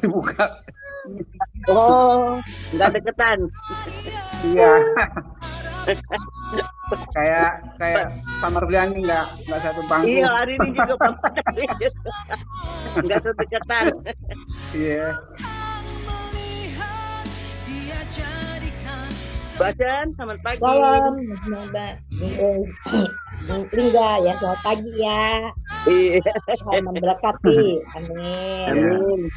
dibuka. Oh, nggak deketan. Iya. kayak Kamar Bliani nggak satu bangku. Iya, hari ini juga Pak. Nggak sedeketan. Iya. Bacan, selamat pagi. Salam, Mbak Lingga ya, selamat pagi ya. Iya. Tuhan memberkati, amin. Amin.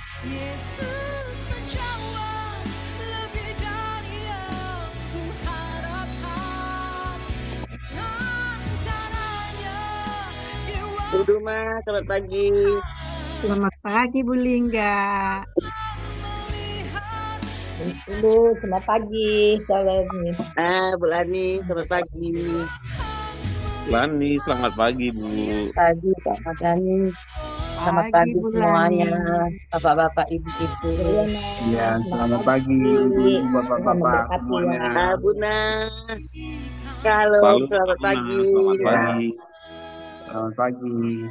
Duma, selamat pagi. Selamat pagi Bu Lingga. Ibu, selamat pagi. Salam. Bu Lani, selamat pagi. Lani, selamat pagi Bu. Pagi Pak Madani. Selamat pagi Bu semuanya, Lani. Bapak-bapak, ibu-ibu. Iya, selamat pagi ibu-ibu, bapak-bapak semuanya. Buna. Halo, selamat pagi. Selamat pagi. Selamat pagi.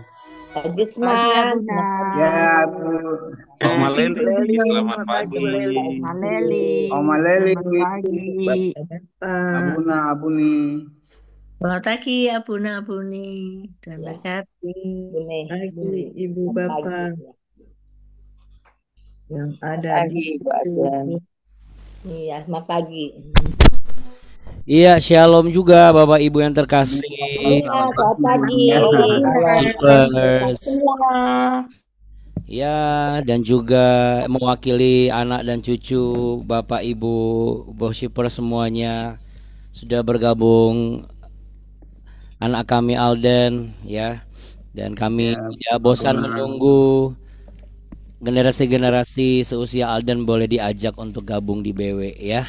Pak Jusman. Ya, Bu. Oma Leli, selamat pagi. Oma Leli. Oma Leli. Selamat pagi. Abuna, Abuni. Selamat pagi, Abuna-Abuni. Terima kasih. Pagi Ibu Bapak yang ada di sini. Iya, selamat pagi. Iya, shalom juga Bapak Ibu yang terkasih. Iya, selamat pagi. Ya, dan juga mewakili anak dan cucu Bapak Ibu worshipper semuanya sudah bergabung. Anak kami Alden ya, dan kami tidak bosan menunggu generasi-generasi seusia Alden boleh diajak untuk gabung di BW ya.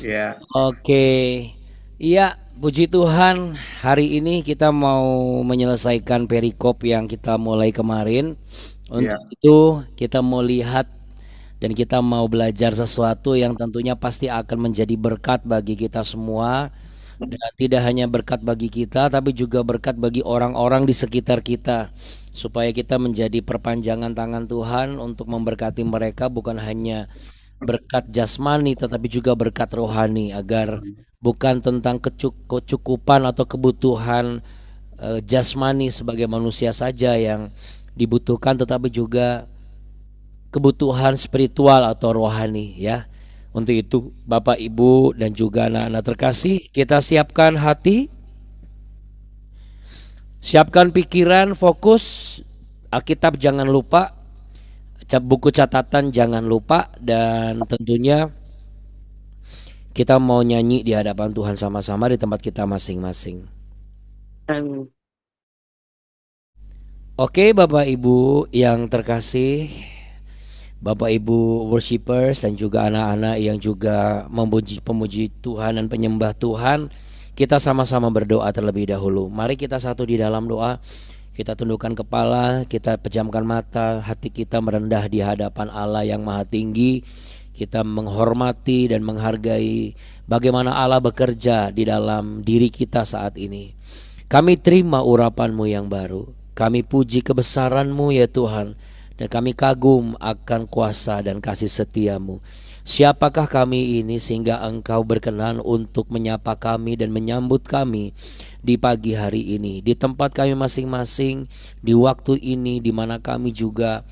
Ya. Oke. Iya, puji Tuhan, hari ini kita mau menyelesaikan perikop yang kita mulai kemarin. Untuk itu kita mau lihat dan kita mau belajar sesuatu yang tentunya pasti akan menjadi berkat bagi kita semua. Dan tidak hanya berkat bagi kita, tapi juga berkat bagi orang-orang di sekitar kita, supaya kita menjadi perpanjangan tangan Tuhan untuk memberkati mereka, bukan hanya berkat jasmani tetapi juga berkat rohani, agar bukan tentang kecukupan atau kebutuhan jasmani sebagai manusia saja yang dibutuhkan, tetapi juga kebutuhan spiritual atau rohani ya. Untuk itu Bapak Ibu dan juga anak-anak terkasih, kita siapkan hati, siapkan pikiran, fokus. Alkitab jangan lupa, buku catatan jangan lupa, dan tentunya kita mau nyanyi di hadapan Tuhan sama-sama di tempat kita masing-masing. Oke Bapak Ibu yang terkasih, Bapak Ibu worshipers dan juga anak-anak yang juga memuji Tuhan dan penyembah Tuhan, kita sama-sama berdoa terlebih dahulu. Mari kita satu di dalam doa. Kita tundukkan kepala, kita pejamkan mata, hati kita merendah di hadapan Allah yang Maha Tinggi. Kita menghormati dan menghargai bagaimana Allah bekerja di dalam diri kita saat ini. Kami terima urapan-Mu yang baru. Kami puji kebesaran-Mu ya Tuhan. Dan kami kagum akan kuasa dan kasih setia-Mu. Siapakah kami ini sehingga Engkau berkenan untuk menyapa kami dan menyambut kami di pagi hari ini, di tempat kami masing-masing, di waktu ini di mana kami juga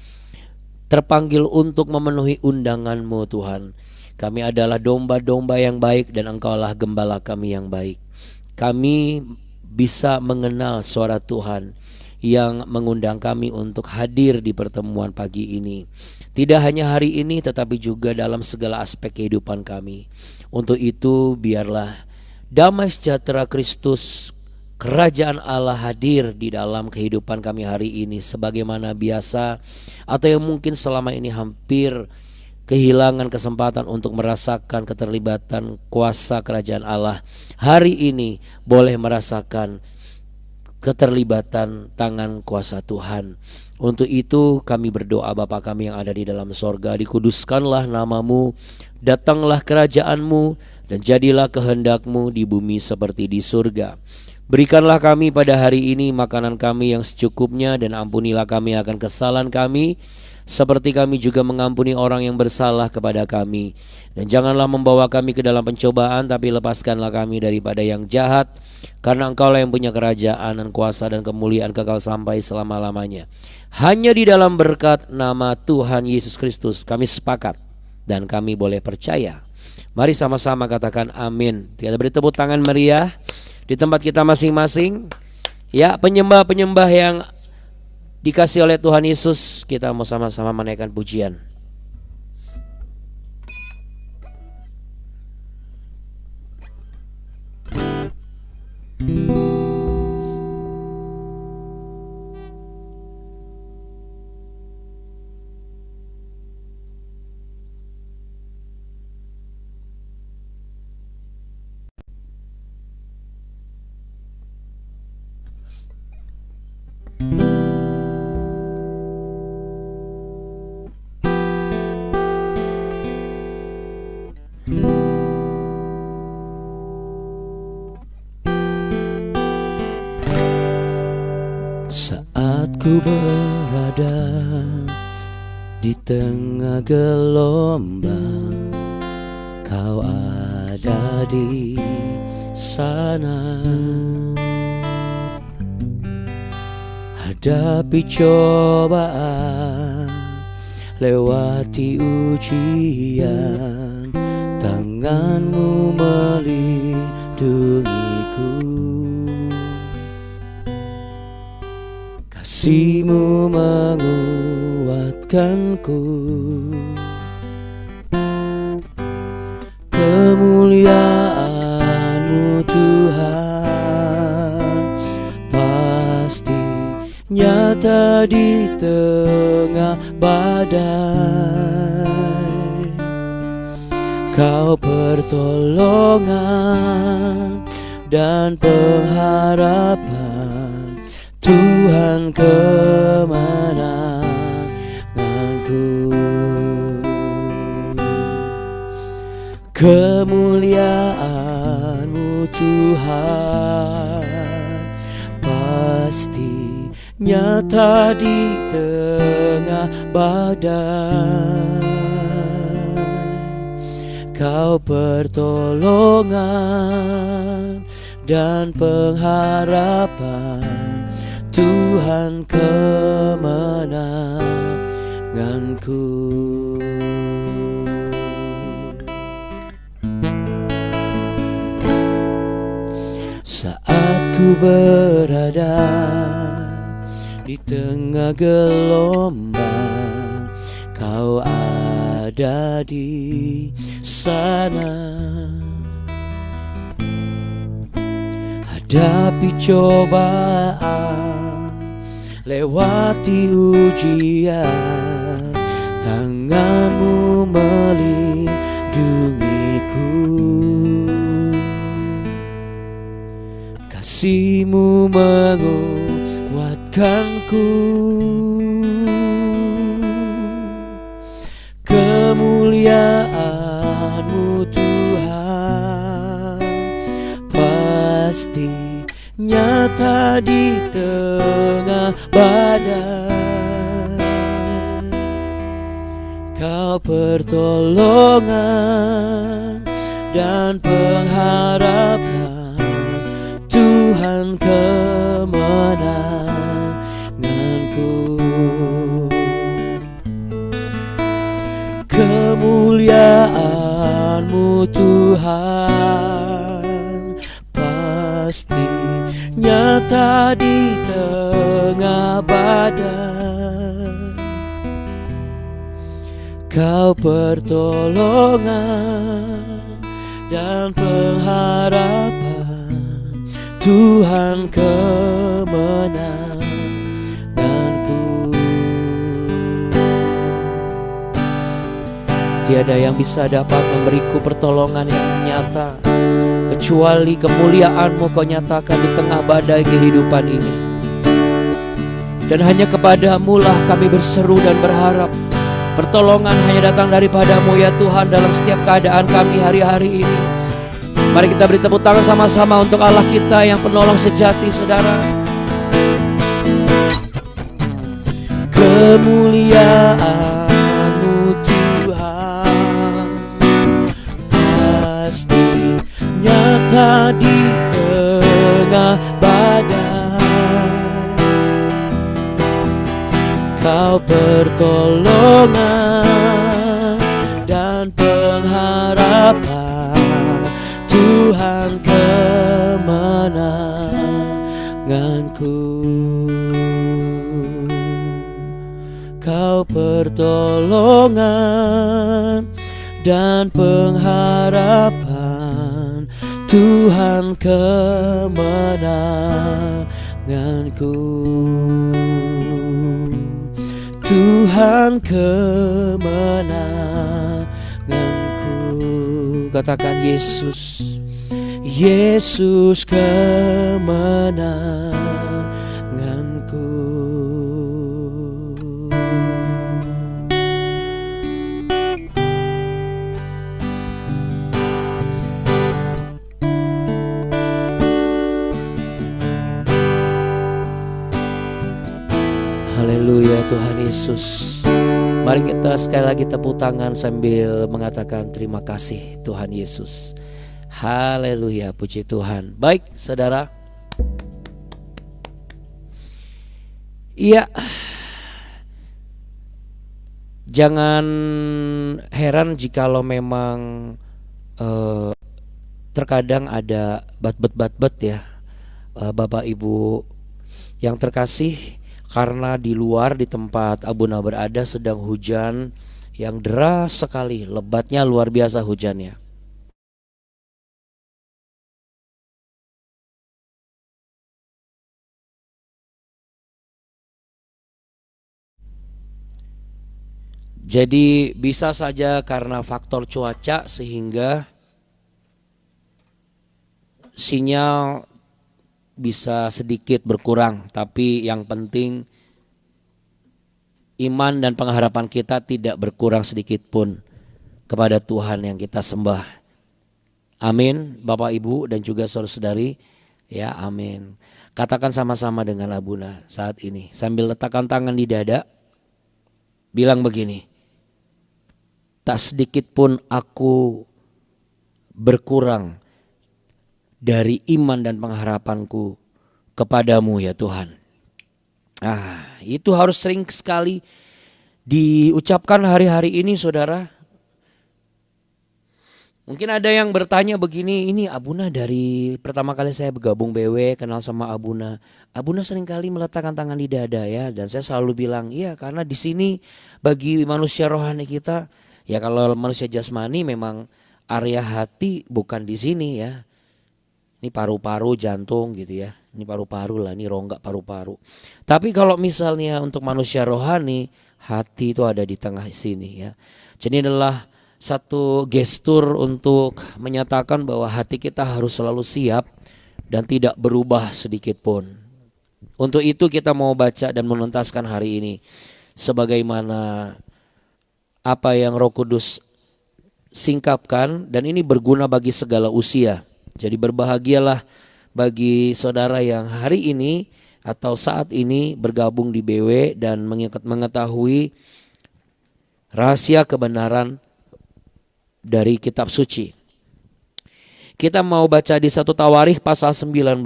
terpanggil untuk memenuhi undangan-Mu Tuhan. Kami adalah domba-domba yang baik dan Engkaulah gembala kami yang baik. Kami bisa mengenal suara Tuhan yang mengundang kami untuk hadir di pertemuan pagi ini. Tidak hanya hari ini tetapi juga dalam segala aspek kehidupan kami. Untuk itu biarlah damai sejahtera Kristus, kerajaan Allah hadir di dalam kehidupan kami hari ini sebagaimana biasa, atau yang mungkin selama ini hampir kehilangan kesempatan untuk merasakan keterlibatan kuasa kerajaan Allah. Hari ini boleh merasakan keterlibatan tangan kuasa Tuhan. Untuk itu kami berdoa, Bapa kami yang ada di dalam sorga, dikuduskanlah nama-Mu, datanglah kerajaan-Mu, dan jadilah kehendak-Mu di bumi seperti di surga. Berikanlah kami pada hari ini makanan kami yang secukupnya, dan ampunilah kami akan kesalahan kami, seperti kami juga mengampuni orang yang bersalah kepada kami. Dan janganlah membawa kami ke dalam pencobaan, tapi lepaskanlah kami daripada yang jahat, karena Engkaulah yang punya kerajaan dan kuasa dan kemuliaan kekal sampai selama-lamanya. Hanya di dalam berkat nama Tuhan Yesus Kristus kami sepakat dan kami boleh percaya. Mari sama-sama katakan amin. Kita beri tepuk tangan meriah di tempat kita masing-masing. Ya, penyembah-penyembah yang dikasih oleh Tuhan Yesus, kita mau sama-sama menaikkan pujian. Saat ku berada di tengah gelombang, Kau ada di sana. Hadapi cobaan, lewati ujian, tangan-Mu melindungiku. Kasih-Mu menguatkanku. Kemuliaan-Mu Tuhan pasti nyata di tengah badai. Kau pertolongan dan pengharapan, Tuhan kemenanganku. Kemuliaan-Mu Tuhan pasti nyata di tengah badai. Kau pertolongan dan pengharapan, Tuhan kemenanganku. Saat ku berada di tengah gelombang, Kau ada di sana. Hadapi cobaan, lewati ujian, tangan-Mu melindungiku. Kasih-Mu menguatkanku. Kemuliaan-Mu Tuhan pasti nyata di tengah badai. Kau pertolongan dan pengharapan, Tuhan kemenanganku. Kemuliaan-Mu Tuhan pasti nyata di tengah badai. Kau pertolongan dan pengharapan, Tuhan kemenanganku. Tiada yang bisa dapat memberiku pertolongan yang nyata kecuali kemuliaan-Mu Kau nyatakan di tengah badai kehidupan ini. Dan hanya kepada-Mu lah kami berseru dan berharap. Pertolongan hanya datang daripada-Mu ya Tuhan dalam setiap keadaan kami hari-hari ini. Mari kita beri tepuk tangan sama-sama untuk Allah kita yang penolong sejati, saudara. kemuliaan-Mu Tuhan pasti nyata di tengah badai. Kau pertolongan dan pengharapan, Tuhan kemenanganku. Kau pertolongan dan pengharapan, Tuhan kemenanganku. Tuhan kemenanganku. Katakan Yesus, Yesus kemenanganku. Haleluya Tuhan Yesus. Mari kita sekali lagi tepuk tangan sambil mengatakan terima kasih Tuhan Yesus. Haleluya, puji Tuhan. Baik saudara. Iya, jangan heran jikalau memang terkadang ada bat-bat ya, Bapak Ibu yang terkasih, karena di luar di tempat Abuna berada sedang hujan yang deras sekali, lebatnya luar biasa hujannya. Jadi bisa saja karena faktor cuaca sehingga sinyal bisa sedikit berkurang, tapi yang penting iman dan pengharapan kita tidak berkurang sedikit pun kepada Tuhan yang kita sembah. Amin, Bapak Ibu dan juga saudara-saudari. Ya, amin. Katakan sama-sama dengan Abuna saat ini sambil letakkan tangan di dada. Bilang begini, tak sedikit pun aku berkurang dari iman dan pengharapanku kepadamu ya Tuhan. Itu harus sering sekali diucapkan hari-hari ini saudara. Mungkin ada yang bertanya begini, ini Abuna dari pertama kali saya bergabung BW, kenal sama Abuna. Abuna seringkali meletakkan tangan di dada ya, dan saya selalu bilang, iya karena di sini bagi manusia rohani kita, ya kalau manusia jasmani memang area hati bukan di sini ya. Ini paru-paru, jantung gitu ya. Ini paru-paru lah, ini rongga paru-paru. Tapi kalau misalnya untuk manusia rohani, hati itu ada di tengah sini ya. Jadi adalah satu gestur untuk menyatakan bahwa hati kita harus selalu siap dan tidak berubah sedikit pun. Untuk itu kita mau baca dan menuntaskan hari ini sebagaimana apa yang Roh Kudus singkapkan, dan ini berguna bagi segala usia. Jadi berbahagialah bagi saudara yang hari ini atau saat ini bergabung di BW dan mengetahui rahasia kebenaran dari kitab suci. Kita mau baca di 1 Tawarikh pasal 19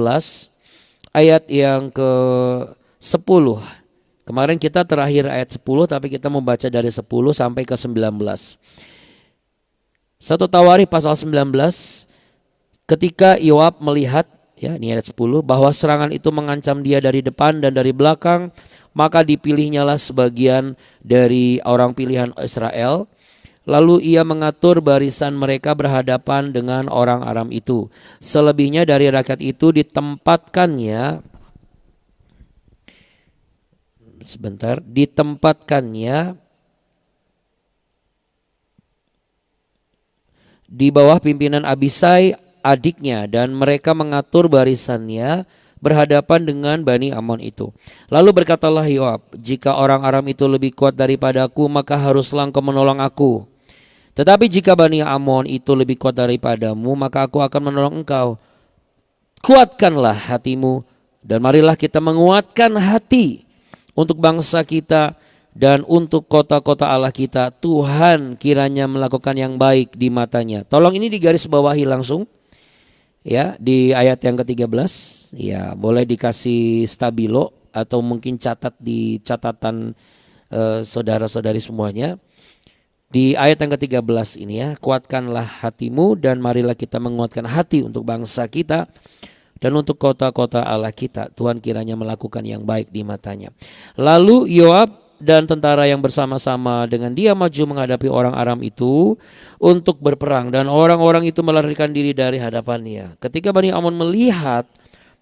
ayat yang ke-10. Kemarin kita terakhir ayat 10, tapi kita mau baca dari 10 sampai ke 19. 1 Tawarikh pasal 19, ketika Yoab melihat, ya ini ayat 10, bahwa serangan itu mengancam dia dari depan dan dari belakang, maka dipilihnyalah sebagian dari orang pilihan Israel. Lalu ia mengatur barisan mereka berhadapan dengan orang Aram itu. Selebihnya dari rakyat itu ditempatkannya di bawah pimpinan Abisai adiknya, dan mereka mengatur barisannya berhadapan dengan Bani Amon itu. Lalu berkatalah Yoab, jika orang Aram itu lebih kuat daripadaku, maka haruslah engkau menolong aku. Tetapi jika Bani Amon itu lebih kuat daripadamu, maka aku akan menolong engkau. Kuatkanlah hatimu, dan marilah kita menguatkan hati untuk bangsa kita dan untuk kota-kota Allah kita, Tuhan kiranya melakukan yang baik di matanya. Tolong ini digaris bawahi langsung ya, di ayat yang ke-13. Ya, boleh dikasih stabilo atau mungkin catat di catatan saudara-saudari semuanya. Di ayat yang ke-13 ini ya, kuatkanlah hatimu dan marilah kita menguatkan hati untuk bangsa kita dan untuk kota-kota Allah kita. Tuhan kiranya melakukan yang baik di matanya. Lalu Yoab dan tentara yang bersama-sama dengan dia maju menghadapi orang Aram itu untuk berperang, dan orang-orang itu melarikan diri dari hadapannya. Ketika Bani Amon melihat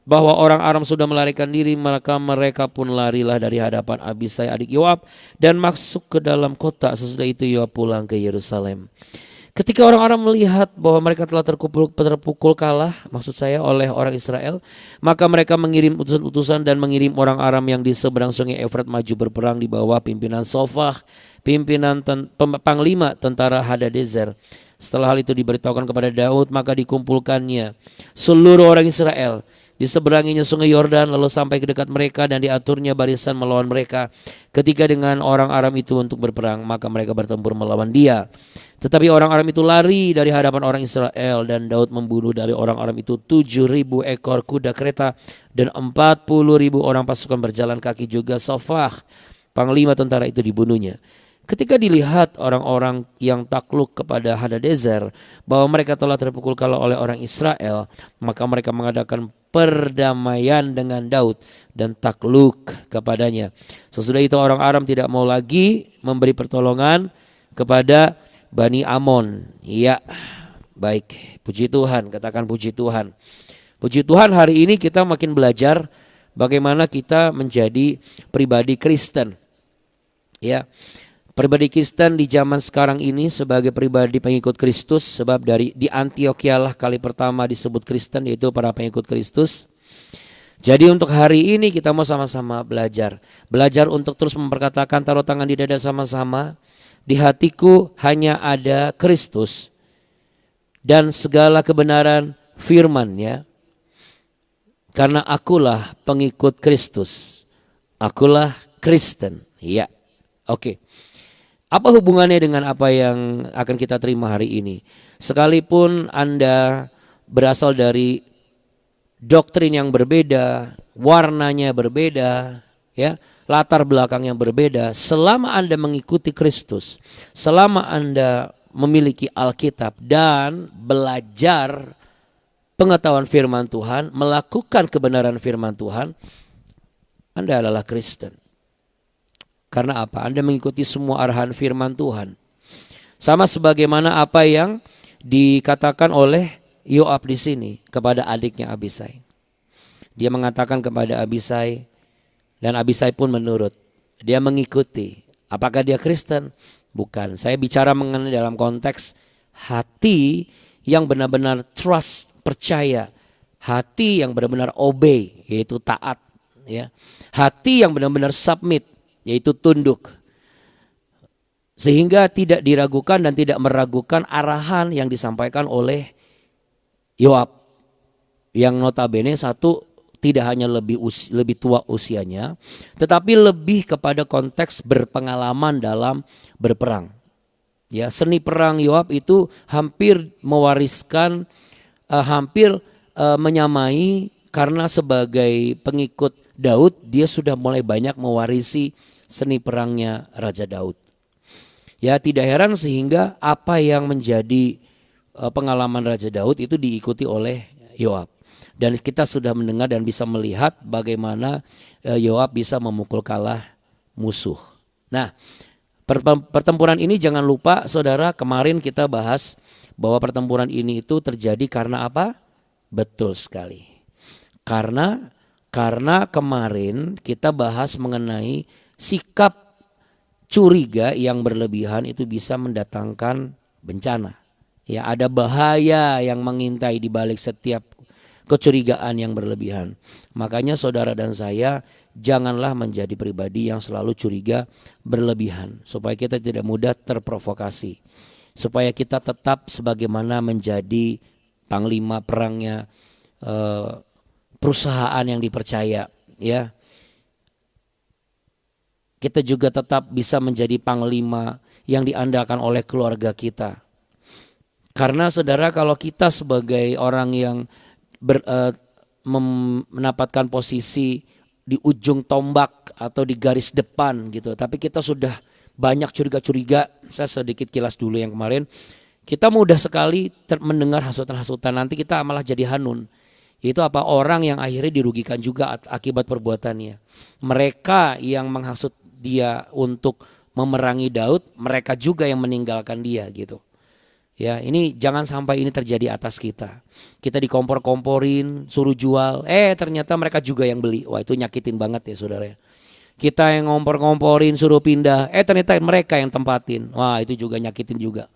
bahwa orang Aram sudah melarikan diri, maka mereka pun larilah dari hadapan Abisai adik Yoab dan masuk ke dalam kota. Sesudah itu Yoab pulang ke Yerusalem. Ketika orang Aram melihat bahwa mereka telah terpukul kalah, maksud saya oleh orang Israel, maka mereka mengirim utusan-utusan dan mengirim orang Aram yang di seberang sungai Efrat maju berperang di bawah pimpinan Sofah, pimpinan panglima tentara Hadadezer. Setelah hal itu diberitahukan kepada Daud, maka dikumpulkannya seluruh orang Israel. Diseberanginya sungai Yordan lalu sampai ke dekat mereka dan diaturnya barisan melawan mereka. Ketika dengan orang Aram itu untuk berperang, maka mereka bertempur melawan dia. Tetapi orang Aram itu lari dari hadapan orang Israel dan Daud membunuh dari orang Aram itu 7.000 ekor kuda kereta dan 40.000 orang pasukan berjalan kaki, juga Sofah, panglima tentara itu dibunuhnya. Ketika dilihat orang-orang yang takluk kepada Hadadezer bahwa mereka telah terpukul kalah oleh orang Israel, maka mereka mengadakan perdamaian dengan Daud dan takluk kepadanya. Sesudah itu orang Aram tidak mau lagi memberi pertolongan kepada Bani Amon. Ya, baik, puji Tuhan, katakan puji Tuhan. Puji Tuhan, hari ini kita makin belajar bagaimana kita menjadi pribadi Kristen. Ya, pribadi Kristen di zaman sekarang ini sebagai pribadi pengikut Kristus, sebab di Antiokhia lah kali pertama disebut Kristen, yaitu para pengikut Kristus. Jadi untuk hari ini kita mau sama-sama belajar untuk terus memperkatakan, taruh tangan di dada sama-sama, di hatiku hanya ada Kristus dan segala kebenaran firman-Nya, karena akulah pengikut Kristus, akulah Kristen. Ya, oke. Apa hubungannya dengan apa yang akan kita terima hari ini? Sekalipun Anda berasal dari doktrin yang berbeda, warnanya berbeda, ya, latar belakang yang berbeda, selama Anda mengikuti Kristus, selama Anda memiliki Alkitab dan belajar pengetahuan firman Tuhan, melakukan kebenaran firman Tuhan, Anda adalah Kristen. Karena apa? Anda mengikuti semua arahan firman Tuhan. Sama sebagaimana apa yang dikatakan oleh Yoab di sini kepada adiknya Abisai. Dia mengatakan kepada Abisai, dan Abisai pun menurut. Dia mengikuti. Apakah dia Kristen? Bukan. Saya bicara mengenai dalam konteks hati yang benar-benar trust, percaya. Hati yang benar-benar obey, yaitu taat. Ya. Hati yang benar-benar submit, yaitu tunduk. Sehingga tidak diragukan dan tidak meragukan arahan yang disampaikan oleh Yoab. Yang notabene satu, tidak hanya lebih tua usianya, tetapi lebih kepada konteks berpengalaman dalam berperang. Ya, seni perang Yoab itu hampir mewariskan, menyamai, karena sebagai pengikut Daud dia sudah mulai banyak mewarisi seni perangnya Raja Daud. Ya, tidak heran sehingga apa yang menjadi pengalaman Raja Daud itu diikuti oleh Yoab. Dan kita sudah mendengar dan bisa melihat bagaimana Yoab bisa memukul kalah musuh. Nah, pertempuran ini jangan lupa saudara, kemarin kita bahas bahwa pertempuran ini itu terjadi karena apa? Betul sekali. Karena kemarin kita bahas mengenai sikap curiga yang berlebihan itu bisa mendatangkan bencana. Ya, ada bahaya yang mengintai di balik setiap kecurigaan yang berlebihan. Makanya saudara dan saya janganlah menjadi pribadi yang selalu curiga berlebihan, supaya kita tidak mudah terprovokasi, supaya kita tetap sebagaimana menjadi panglima perangnya perusahaan yang dipercaya, ya. kita juga tetap bisa menjadi panglima yang diandalkan oleh keluarga kita. Karena saudara, kalau kita sebagai orang yang mendapatkan posisi di ujung tombak atau di garis depan gitu, tapi kita sudah banyak curiga-curiga. Saya sedikit kilas dulu yang kemarin. Kita mudah sekali mendengar hasutan-hasutan, nanti kita malah jadi hanun. Itu apa? Orang yang akhirnya dirugikan juga akibat perbuatannya. Mereka yang menghasut dia untuk memerangi Daud, mereka juga yang meninggalkan dia gitu. Ya, ini jangan sampai ini terjadi atas kita. Kita dikompor-komporin, suruh jual, ternyata mereka juga yang beli. Wah, itu nyakitin banget ya saudara ya. Kita yang ngompor-komporin, suruh pindah, ternyata mereka yang tempatin. Wah, itu juga nyakitin juga.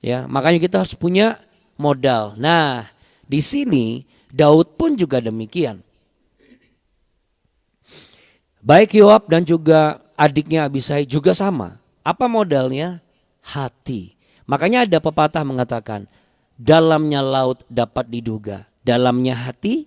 Ya, makanya kita harus punya modal. Nah, di sini Daud pun juga demikian. Baik Yoab dan juga adiknya Abisai juga sama. Apa modalnya? Hati. Makanya ada pepatah mengatakan, dalamnya laut dapat diduga, dalamnya hati.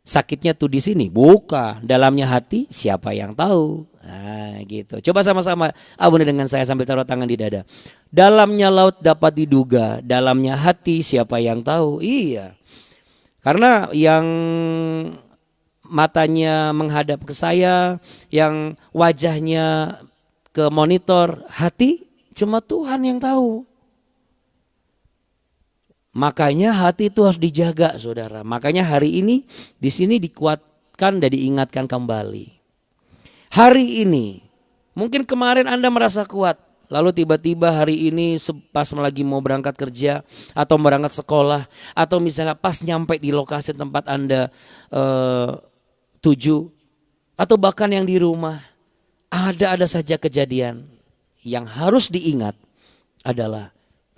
Sakitnya tuh di sini, bukan. Dalamnya hati, siapa yang tahu? Nah, gitu. Coba sama-sama abunai dengan saya sambil taruh tangan di dada. Dalamnya laut dapat diduga, dalamnya hati, siapa yang tahu? Iya. Karena yang matanya menghadap ke saya, yang wajahnya ke monitor, hati cuma Tuhan yang tahu. Makanya hati itu harus dijaga, saudara. Makanya hari ini di sini dikuatkan dan diingatkan kembali. Hari ini, mungkin kemarin Anda merasa kuat, lalu tiba-tiba hari ini pas lagi mau berangkat kerja atau berangkat sekolah, atau misalnya pas nyampe di lokasi tempat Anda tuju, atau bahkan yang di rumah, ada saja kejadian. Yang harus diingat adalah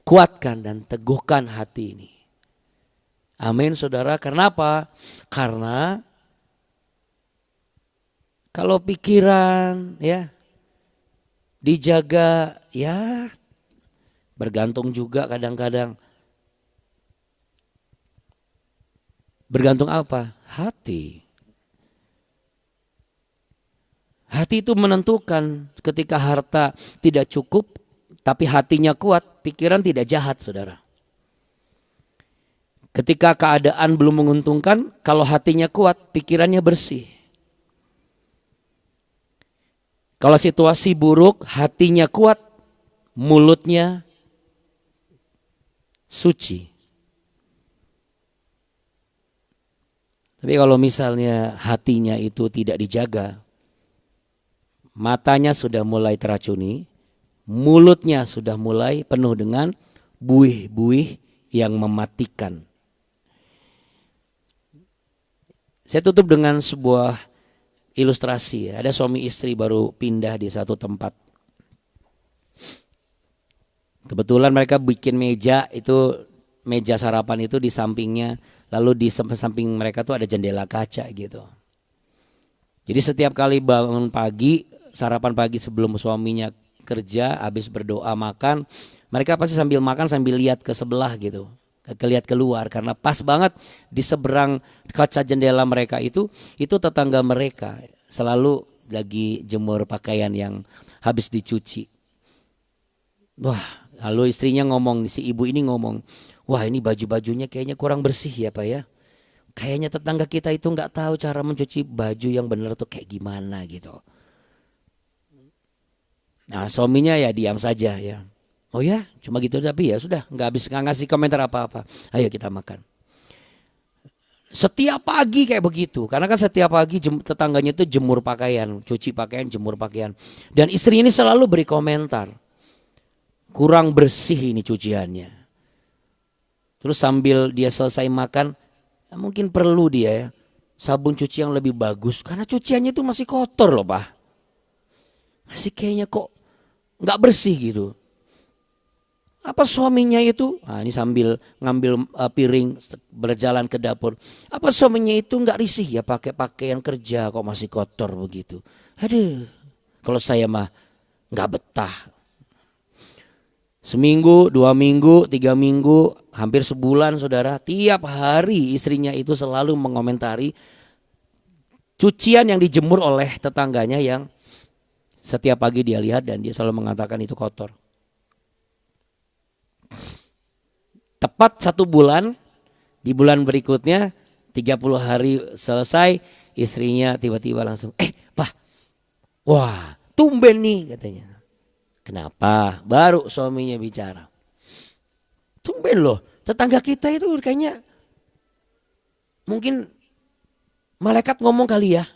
kuatkan dan teguhkan hati ini. Amin saudara. Kenapa? Karena kalau pikiran ya dijaga, ya bergantung juga kadang-kadang. Bergantung apa? Hati. Hati itu menentukan. Ketika harta tidak cukup tapi hatinya kuat, pikiran tidak jahat saudara. Ketika keadaan belum menguntungkan, kalau hatinya kuat, pikirannya bersih. Kalau situasi buruk, hatinya kuat, mulutnya suci. Tapi kalau misalnya hatinya itu tidak dijaga, matanya sudah mulai teracuni, mulutnya sudah mulai penuh dengan buih-buih yang mematikan. Saya tutup dengan sebuah ilustrasi. Ada suami istri baru pindah di satu tempat. Kebetulan mereka bikin meja itu, meja sarapan itu di sampingnya, lalu di samping mereka tuh ada jendela kaca gitu. Jadi setiap kali bangun pagi, sarapan pagi sebelum suaminya kerja, habis berdoa makan, mereka pasti sambil makan sambil lihat ke sebelah gitu, lihat keluar, karena pas banget di seberang kaca jendela mereka itu tetangga mereka selalu lagi jemur pakaian yang habis dicuci. Wah, lalu istrinya ngomong, si ibu ini ngomong, wah ini baju-bajunya kayaknya kurang bersih ya Pak ya. Kayaknya tetangga kita itu nggak tahu cara mencuci baju yang benar tuh kayak gimana gitu. Nah suaminya ya diam saja ya. Oh ya cuma gitu, tapi ya sudah nggak ngasih komentar apa-apa. Ayo kita makan. Setiap pagi kayak begitu, karena kan setiap pagi tetangganya itu jemur pakaian, cuci pakaian, jemur pakaian. Dan istri ini selalu beri komentar, kurang bersih ini cuciannya. Terus sambil dia selesai makan, mungkin perlu dia ya sabun cuci yang lebih bagus, karena cuciannya itu masih kotor loh Pak. Masih kayaknya kok nggak bersih gitu. Apa suaminya itu, nah ini sambil ngambil piring berjalan ke dapur. Apa suaminya itu nggak risih ya pakai pakaian kerja kok masih kotor begitu. Aduh, kalau saya mah nggak betah. Seminggu, 2 minggu, 3 minggu, hampir sebulan saudara. Tiap hari istrinya itu selalu mengomentari cucian yang dijemur oleh tetangganya yang Setiap pagi dia lihat dan dia selalu mengatakan itu kotor. Tepat 1 bulan, di bulan berikutnya 30 hari selesai, istrinya tiba-tiba langsung, Pak, wah tumben nih katanya. Kenapa? Baru suaminya bicara. Tumben loh, tetangga kita itu kayaknya mungkin malaikat ngomong kali ya.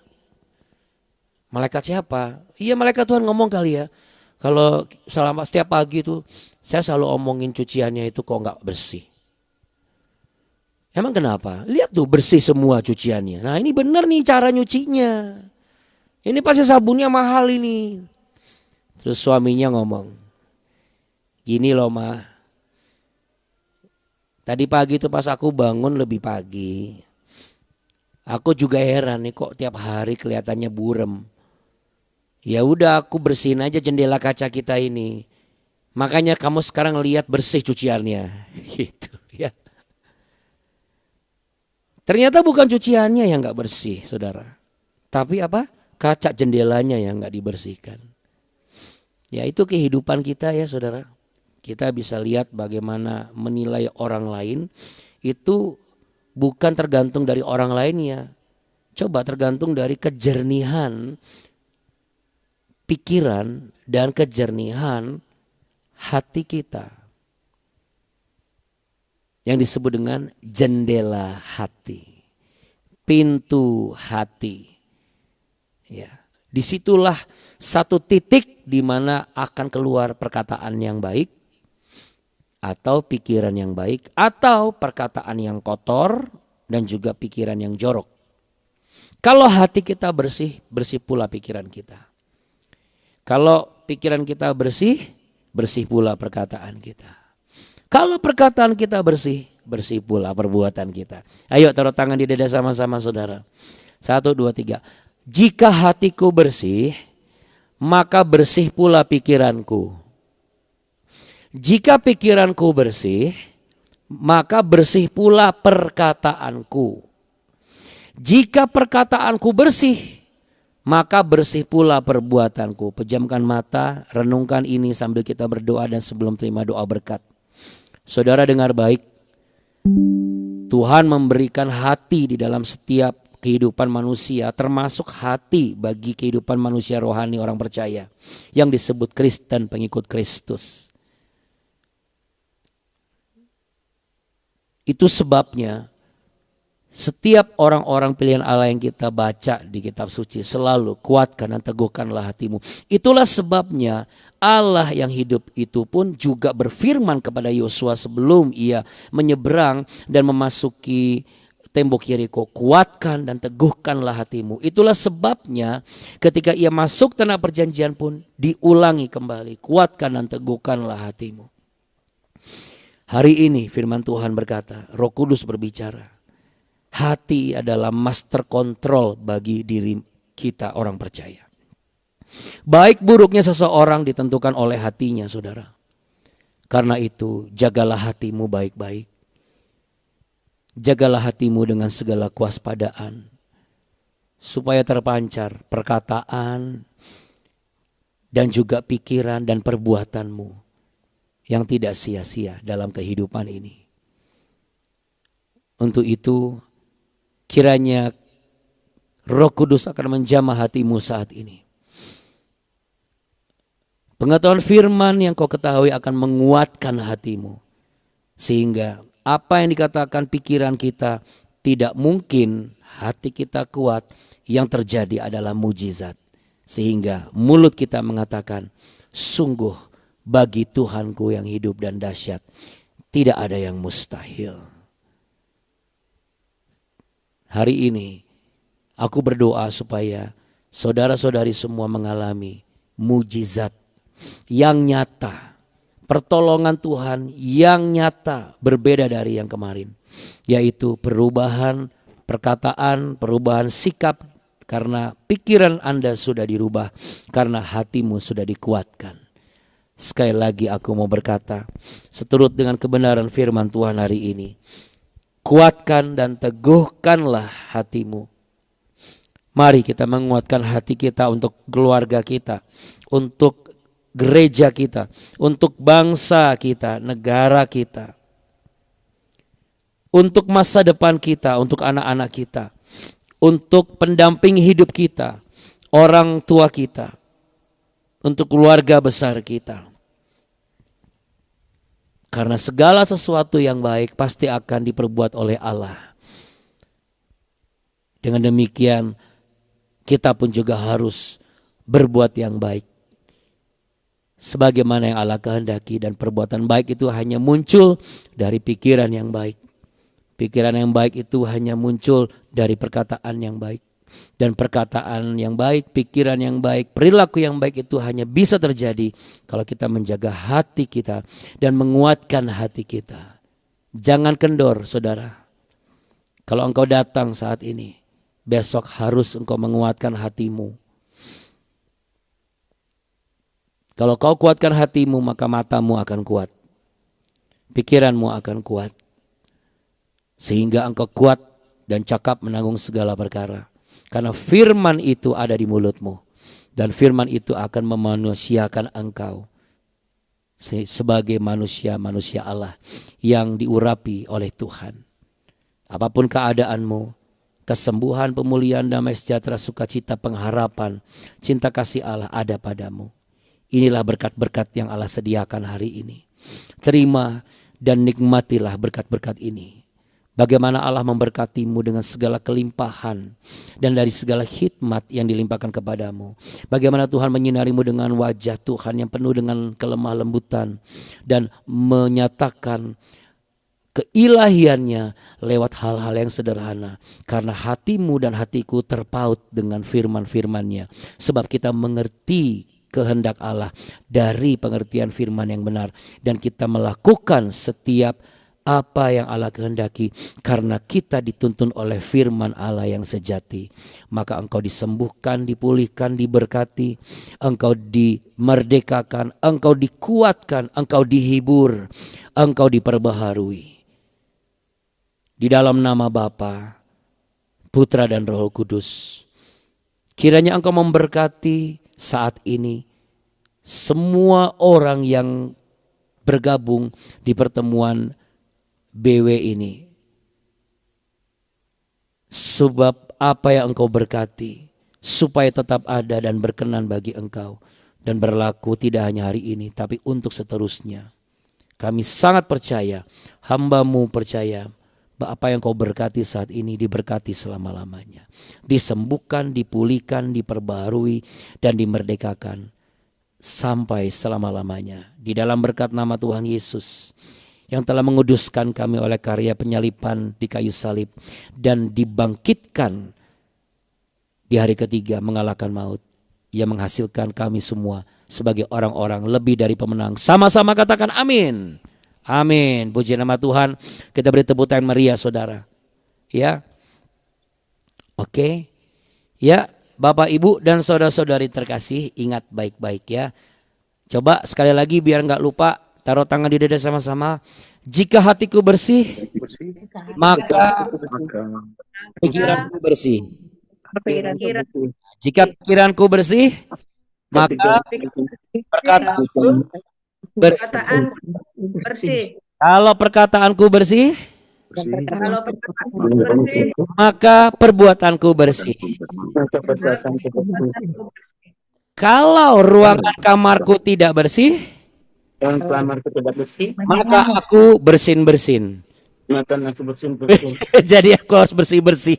Malaikat siapa? Iya malaikat Tuhan ngomong kali ya. Kalau selama setiap pagi itu saya selalu omongin cuciannya itu kok nggak bersih. Emang kenapa? Lihat tuh bersih semua cuciannya. Nah ini benar nih cara nyucinya. Ini pasti sabunnya mahal ini. Terus suaminya ngomong, gini loh Ma. Tadi pagi itu pas aku bangun lebih pagi. Aku juga heran nih kok tiap hari kelihatannya burem. Ya udah aku bersihin aja jendela kaca kita ini. Makanya kamu sekarang lihat bersih cuciannya. Gitu ya. Ternyata bukan cuciannya yang gak bersih saudara. Tapi apa? Kaca jendelanya yang gak dibersihkan. Ya itu kehidupan kita ya saudara. Kita bisa lihat bagaimana menilai orang lain. Itu bukan tergantung dari orang lainnya. Coba tergantung dari kejernihan pikiran dan kejernihan hati kita. Yang disebut dengan jendela hati. Pintu hati. Ya, disitulah satu titik di mana akan keluar perkataan yang baik. Atau pikiran yang baik. Atau perkataan yang kotor. Dan juga pikiran yang jorok. Kalau hati kita bersih, bersih pula pikiran kita. Kalau pikiran kita bersih, bersih pula perkataan kita. Kalau perkataan kita bersih, bersih pula perbuatan kita. Ayo taruh tangan di dada sama-sama saudara. 1, 2, 3. Jika hatiku bersih, maka bersih pula pikiranku. Jika pikiranku bersih, maka bersih pula perkataanku. Jika perkataanku bersih, maka bersih pula perbuatanku. Pejamkan mata, renungkan ini sambil kita berdoa dan sebelum terima doa berkat. Saudara dengar baik. Tuhan memberikan hati di dalam setiap kehidupan manusia, termasuk hati bagi kehidupan manusia rohani orang percaya yang disebut Kristen, pengikut Kristus. Itu sebabnya setiap orang-orang pilihan Allah yang kita baca di kitab suci selalu kuatkan dan teguhkanlah hatimu. Itulah sebabnya Allah yang hidup itu pun juga berfirman kepada Yosua sebelum ia menyeberang dan memasuki tembok Yeriko, kuatkan dan teguhkanlah hatimu. Itulah sebabnya ketika ia masuk tanah perjanjian pun diulangi kembali, kuatkan dan teguhkanlah hatimu. Hari ini firman Tuhan berkata, Roh Kudus berbicara. Hati adalah master control bagi diri kita orang percaya. Baik buruknya seseorang ditentukan oleh hatinya saudara. Karena itu jagalah hatimu baik-baik. Jagalah hatimu dengan segala kewaspadaan. Supaya terpancar perkataan dan juga pikiran dan perbuatanmu yang tidak sia-sia dalam kehidupan ini. Untuk itu kiranya Roh Kudus akan menjamah hatimu saat ini. Pengetahuan firman yang kau ketahui akan menguatkan hatimu. Sehingga apa yang dikatakan pikiran kita tidak mungkin hati kita kuat. Yang terjadi adalah mujizat. Sehingga mulut kita mengatakan sungguh bagi Tuhanku yang hidup dan dahsyat tidak ada yang mustahil. Hari ini aku berdoa supaya saudara-saudari semua mengalami mujizat yang nyata. Pertolongan Tuhan yang nyata berbeda dari yang kemarin. Yaitu perubahan perkataan, perubahan sikap. Karena pikiran Anda sudah dirubah. Karena hatimu sudah dikuatkan. Sekali lagi aku mau berkata, seturut dengan kebenaran firman Tuhan hari ini. Kuatkan dan teguhkanlah hatimu. Mari kita menguatkan hati kita untuk keluarga kita, untuk gereja kita, untuk bangsa kita, negara kita, untuk masa depan kita, untuk anak-anak kita, untuk pendamping hidup kita, orang tua kita, untuk keluarga besar kita. Karena segala sesuatu yang baik pasti akan diperbuat oleh Allah. Dengan demikian kita pun juga harus berbuat yang baik sebagaimana yang Allah kehendaki, dan perbuatan baik itu hanya muncul dari pikiran yang baik. Pikiran yang baik itu hanya muncul dari perkataan yang baik, dan perkataan yang baik, pikiran yang baik, perilaku yang baik itu hanya bisa terjadi kalau kita menjaga hati kita dan menguatkan hati kita. Jangan kendor, saudara. Kalau engkau datang saat ini, besok harus engkau menguatkan hatimu. Kalau kau kuatkan hatimu, maka matamu akan kuat, pikiranmu akan kuat, sehingga engkau kuat dan cakap menanggung segala perkara. Karena firman itu ada di mulutmu, dan firman itu akan memanusiakan engkau sebagai manusia Allah yang diurapi oleh Tuhan. Apapun keadaanmu, kesembuhan, pemulihan, damai sejahtera, sukacita, pengharapan, cinta kasih Allah ada padamu. Inilah berkat-berkat yang Allah sediakan hari ini. Terima dan nikmatilah berkat-berkat ini. Bagaimana Allah memberkatimu dengan segala kelimpahan dan dari segala hikmat yang dilimpahkan kepadamu. Bagaimana Tuhan menyinarimu dengan wajah Tuhan yang penuh dengan kelemah lembutan dan menyatakan keilahiannya lewat hal-hal yang sederhana. Karena hatimu dan hatiku terpaut dengan firman-firmannya. Sebab kita mengerti kehendak Allah dari pengertian firman yang benar, dan kita melakukan setiap apa yang Allah kehendaki karena kita dituntun oleh firman Allah yang sejati. Maka engkau disembuhkan, dipulihkan, diberkati, engkau dimerdekakan, engkau dikuatkan, engkau dihibur, engkau diperbaharui. Di dalam nama Bapa, Putra dan Roh Kudus, kiranya engkau memberkati saat ini semua orang yang bergabung di pertemuan BW ini. Sebab apa yang engkau berkati supaya tetap ada dan berkenan bagi engkau dan berlaku tidak hanya hari ini tapi untuk seterusnya. Kami sangat percaya, hamba-Mu percaya, apa yang kau berkati saat ini diberkati selama-lamanya. Disembuhkan, dipulihkan, diperbaharui, dan dimerdekakan sampai selama-lamanya. Di dalam berkat nama Tuhan Yesus yang telah menguduskan kami oleh karya penyaliban di kayu salib dan dibangkitkan di hari ketiga mengalahkan maut. Ia menghasilkan kami semua sebagai orang-orang lebih dari pemenang. Sama-sama katakan amin. Amin. Puji nama Tuhan. Kita beri tepuk tangan meriah, saudara. Ya. Oke. Ya, Bapak, Ibu, dan saudara-saudari terkasih, ingat baik-baik ya. Coba sekali lagi biar nggak lupa, taruh tangan di dada sama-sama. Jika hatiku bersih, maka pikiranku bersih. Jika pikiranku bersih, maka perkataanku bersih. Kalau perkataanku bersih, maka perbuatanku bersih. Kalau ruangan kamarku tidak bersih, maka aku bersin-bersin. Jadi aku harus bersih-bersih.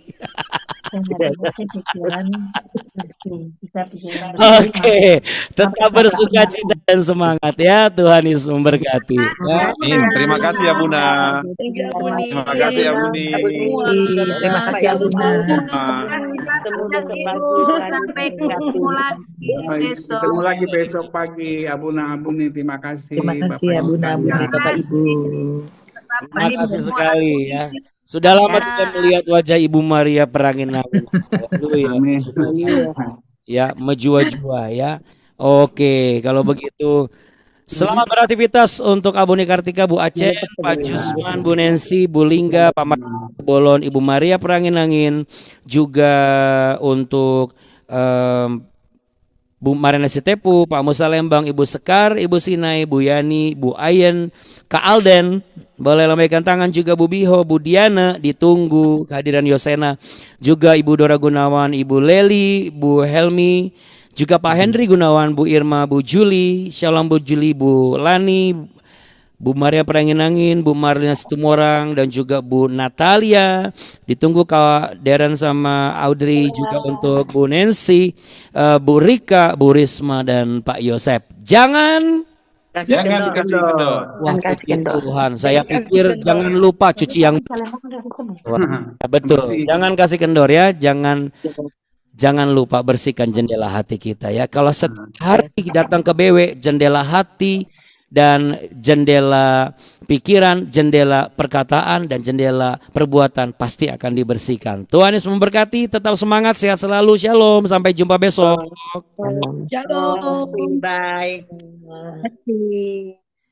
Oke, tetap bersuka cita dan semangat ya. Tuhan Yesus memberkati. Ya. Terima kasih ya Bunda. Terima kasih ya Buni. Terima kasih ya Bunda. Sampai ketemu lagi besok. Ketemu lagi besok pagi, Abuna Abuni. Terima kasih. Terima kasih ya Bunda, Abuni, Bapak Ibu. Terima kasih sekali ya. Sudah lama kita melihat wajah Ibu Maria Peranginawin. Ya, menjua-jua ya. Oke, kalau begitu Selamat beraktivitas untuk Abuni Kartika, Bu Aceh, Pak Jusman, Bu Nancy, Bu Lingga, Pak Bolon, Ibu Maria Perangin-angin, juga untuk Bu Marina Sitepu, Pak Musa Lembang, Ibu Sekar, Ibu Sinai, Bu Yani, Bu Ayen, Kak Alden, boleh lambaikan tangan juga Bu Biho, Bu Diana, ditunggu kehadiran Yosena, juga Ibu Dora Gunawan, Ibu Leli, Bu Helmi, juga Pak Henry Gunawan, Bu Irma, Bu Juli, Shalom Bu Juli, Bu Lani, Bu Maria Perangin-angin, Bu Marlina Situmorang, dan juga Bu Natalia. Ditunggu Kak Deren sama Audrey, juga untuk Bu Nancy, Bu Rika, Bu Risma, dan Pak Yosep. Jangan dikasih kendor. Wah, puji Tuhan. Saya pikir jangan lupa cuci yang Wah, betul. Jangan kasih kendor ya. Jangan lupa bersihkan jendela hati kita ya. Kalau sehari datang ke BW, jendela hati dan jendela pikiran, jendela perkataan, dan jendela perbuatan pasti akan dibersihkan. Tuhan Yesus memberkati, tetap semangat, sehat selalu, shalom, sampai jumpa besok. Shalom. Bye.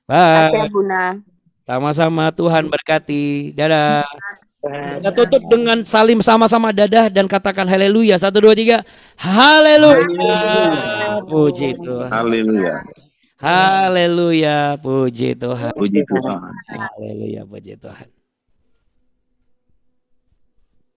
Bye. Buna. Sama-sama, Tuhan berkati. Dadah. Kita tutup dengan salim sama-sama dadah dan katakan haleluya. 1, 2, 3. Haleluya. Puji Tuhan. Haleluya. Haleluya, puji Tuhan. Puji Tuhan. Haleluya, puji Tuhan.